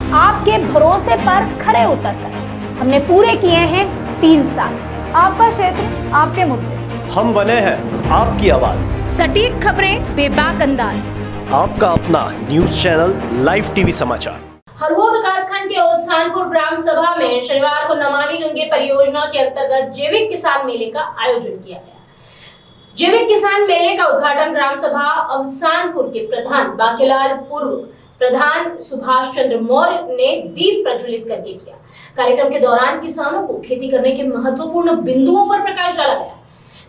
आपके भरोसे पर खरे उतरकर हमने पूरे किए हैं 3 साल। आपका क्षेत्र, आपके मुद्दे, हम बने हैं आपकी आवाज। सटीक खबरें, बेबाक अंदाज, आपका अपना न्यूज चैनल लाइव टीवी समाचार। हरुआ विकासखंड के ओसानपुर ग्राम सभा में शनिवार को नमामि गंगे परियोजना के अंतर्गत जैविक किसान मेले का आयोजन किया गया। जैविक किसान मेले का उद्घाटन ग्राम सभा ओसानपुर के प्रधान बाकेलाल, पूर्व प्रधान सुभाष चंद्र मौर्य ने दीप प्रज्वलित करके किया। कार्यक्रम के दौरान किसानों को खेती करने के महत्वपूर्ण बिंदुओं पर प्रकाश डाला गया।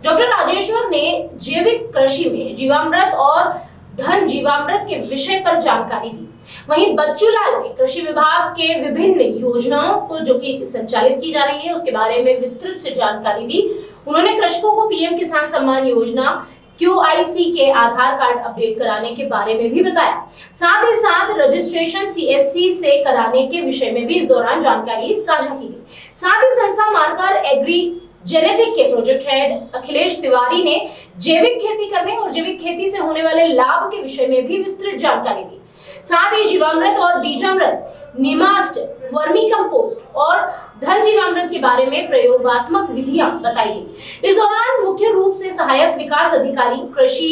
डॉक्टर राजेश्वर ने जैविक कृषि में जीवामृत और धन जीवामृत के विषय पर जानकारी दी। वहीं बच्चू लाल ने कृषि विभाग के विभिन्न योजनाओं को जो कि संचालित की जा रही है उसके बारे में विस्तृत से जानकारी दी। उन्होंने कृषकों को पीएम किसान सम्मान योजना QIC के आधार कार्ड अपडेट कराने के बारे में भी बताया। साथ ही साथ रजिस्ट्रेशन CSC से कराने के विषय में भी इस दौरान जानकारी साझा की गई। साथ ही संस्था मार्कर एग्री जेनेटिक के प्रोजेक्ट हेड अखिलेश तिवारी ने जैविक खेती करने और जैविक खेती से होने वाले लाभ के विषय में भी विस्तृत जानकारी दी। साथ ही जीवामृत और बीजामृत, निमास्ट, वर्मी कंपोस्ट और धन जीवामृत के बारे में प्रयोगात्मक विधियां बताई गई। इस दौरान मुख्य रूप से सहायक विकास अधिकारी कृषि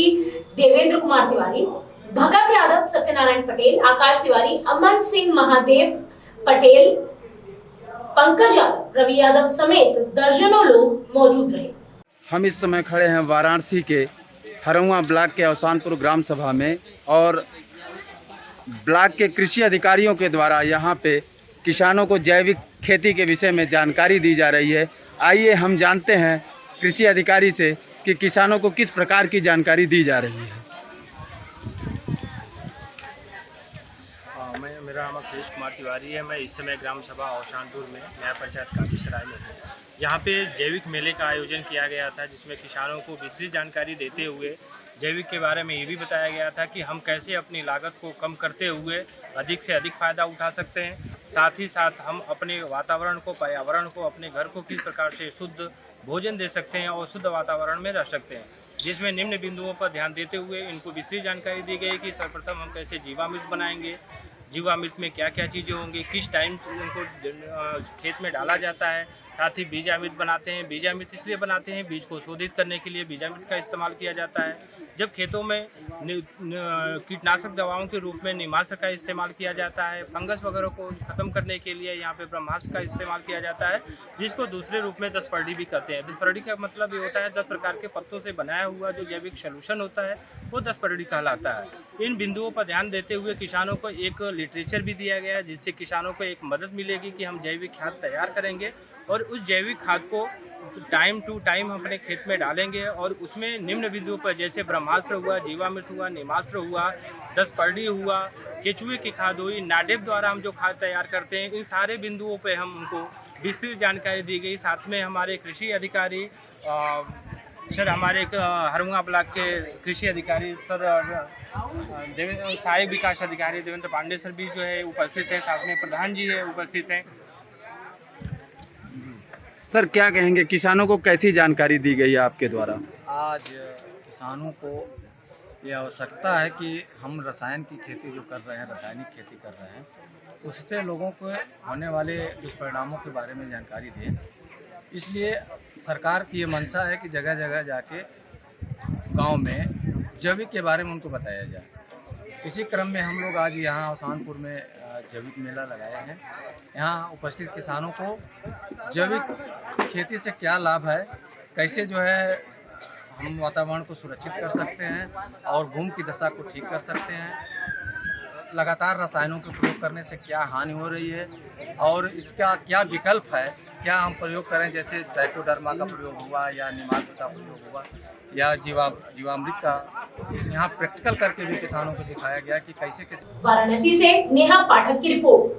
देवेंद्र कुमार तिवारी, भगत यादव, सत्यनारायण पटेल, आकाश तिवारी, अमन सिंह, महादेव पटेल, पंकज यादव, रवि यादव समेत दर्जनों लोग मौजूद रहे। हम इस समय खड़े हैं वाराणसी के हरुआ ब्लॉक के ओसानपुर ग्राम सभा में और ब्लॉक के कृषि अधिकारियों के द्वारा यहाँ पे किसानों को जैविक खेती के विषय में जानकारी दी जा रही है। आइए हम जानते हैं कृषि अधिकारी से कि किसानों को किस प्रकार की जानकारी दी जा रही है। मेरा नाम अखिलेश कुमार तिवारी है। मैं इस समय ग्राम सभा ओसानपुर में नया पंचायत काजीसराय में हूँ। यहाँ पे जैविक मेले का आयोजन किया गया था जिसमें किसानों को विस्तृत जानकारी देते हुए जैविक के बारे में ये भी बताया गया था कि हम कैसे अपनी लागत को कम करते हुए अधिक से अधिक फ़ायदा उठा सकते हैं। साथ ही साथ हम अपने वातावरण को, पर्यावरण को, अपने घर को किस प्रकार से शुद्ध भोजन दे सकते हैं और शुद्ध वातावरण में रह सकते हैं, जिसमें निम्न बिंदुओं पर ध्यान देते हुए इनको विस्तृत जानकारी दी गई कि सर्वप्रथम हम कैसे जीवामृत बनाएंगे, जीवामृत में क्या क्या चीज़ें होंगी, किस टाइम उनको खेत में डाला जाता है। साथ ही बीजामृत बनाते हैं। बीजामृत इसलिए बनाते हैं, बीज को शोधित करने के लिए बीजामृत का इस्तेमाल किया जाता है। जब खेतों में कीटनाशक दवाओं के रूप में निमास्त्र का इस्तेमाल किया जाता है। फंगस वगैरह को ख़त्म करने के लिए यहाँ पे ब्रह्मास्त्र का इस्तेमाल किया जाता है, जिसको दूसरे रूप में 10 परडी भी कहते हैं। 10 परडी का मतलब ये होता है 10 प्रकार के पत्तों से बनाया हुआ जो जैविक सॉल्यूशन होता है वो 10 परडी कहलाता है। इन बिंदुओं पर ध्यान देते हुए किसानों को एक लिटरेचर भी दिया गया है जिससे किसानों को एक मदद मिलेगी कि हम जैविक खाद तैयार करेंगे और उस जैविक खाद को टाइम टू टाइम हम अपने खेत में डालेंगे और उसमें निम्न बिंदुओं पर जैसे ब्रह्मास्त्र हुआ, जीवामृत हुआ, निमास्त्र हुआ, 10 परडी हुआ, केचुए की खाद हुई, नाडेप द्वारा हम जो खाद तैयार करते हैं, इन सारे बिंदुओं पे हम उनको विस्तृत जानकारी दी गई। साथ में हमारे कृषि अधिकारी सर, हमारे हरुआ ब्लॉक के कृषि अधिकारी सर सहायक विकास अधिकारी देवेंद्र पांडे सर भी जो है उपस्थित हैं। साथ में प्रधान जी है उपस्थित हैं। सर, क्या कहेंगे, किसानों को कैसी जानकारी दी गई है आपके द्वारा? आज किसानों को ये आवश्यकता है कि हम रसायन की खेती जो कर रहे हैं, रासायनिक खेती कर रहे हैं, उससे लोगों को होने वाले दुष्परिणामों के बारे में जानकारी दें। इसलिए सरकार की ये मंशा है कि जगह जगह जाके गांव में जैविक के बारे में उनको बताया जाए। इसी क्रम में हम लोग आज यहाँ ओसानपुर में जैविक मेला लगाया है। यहाँ उपस्थित किसानों को जैविक खेती से क्या लाभ है, कैसे जो है हम वातावरण को सुरक्षित कर सकते हैं और भूमि की दशा को ठीक कर सकते हैं, लगातार रसायनों के प्रयोग करने से क्या हानि हो रही है और इसका क्या विकल्प है, क्या हम प्रयोग करें, जैसे ट्राइकोडर्मा का प्रयोग हुआ या निमास्त्र का प्रयोग हुआ या जीवामृत का। यहाँ प्रैक्टिकल करके भी किसानों को दिखाया गया कि कैसे कैसे। वाराणसी से नेहा पाठक की रिपोर्ट।